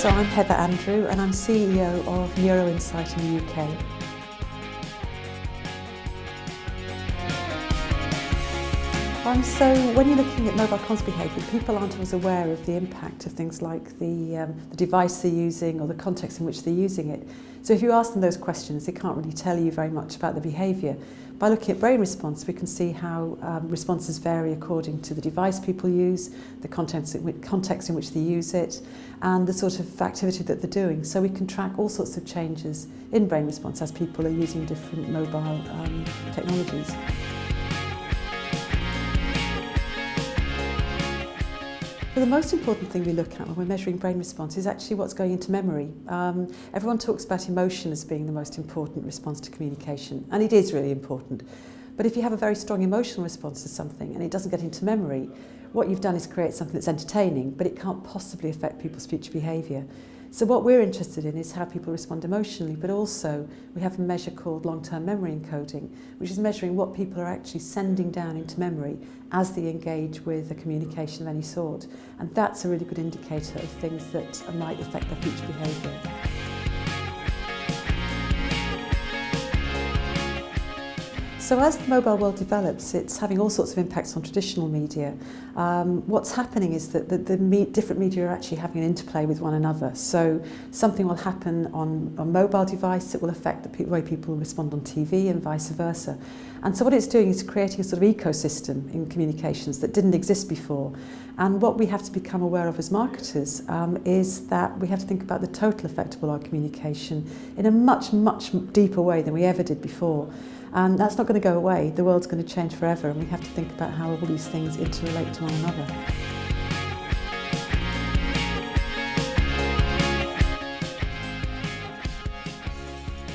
So I'm Heather Andrew and I'm CEO of Neuro in the UK. So when you're looking at mobile comms behaviour, people aren't always aware of the impact of things like the device they're using or the context in which they're using it. So if you ask them those questions, they can't really tell you very much about the behaviour. By looking at brain response, we can see how responses vary according to the device people use, the context in which they use it, and the sort of activity that they're doing. So we can track all sorts of changes in brain response as people are using different mobile technologies. But the most important thing we look at when we're measuring brain response is actually what's going into memory. Everyone talks about emotion as being the most important response to communication, and it is really important. But if you have a very strong emotional response to something and it doesn't get into memory, what you've done is create something that's entertaining, but it can't possibly affect people's future behaviour. So what we're interested in is how people respond emotionally, but also we have a measure called long-term memory encoding, which is measuring what people are actually sending down into memory as they engage with a communication of any sort. And that's a really good indicator of things that might affect their future behaviour. So as the mobile world develops, it's having all sorts of impacts on traditional media. What's happening is that different media are actually having an interplay with one another. So something will happen on a mobile device that will affect the way people respond on TV and vice versa. And so what it's doing is creating a sort of ecosystem in communications that didn't exist before. And what we have to become aware of as marketers is that we have to think about the total effect of all our communication in a much, much deeper way than we ever did before. And that's not going to go away. The world's going to change forever, and we have to think about how all these things interrelate to one another.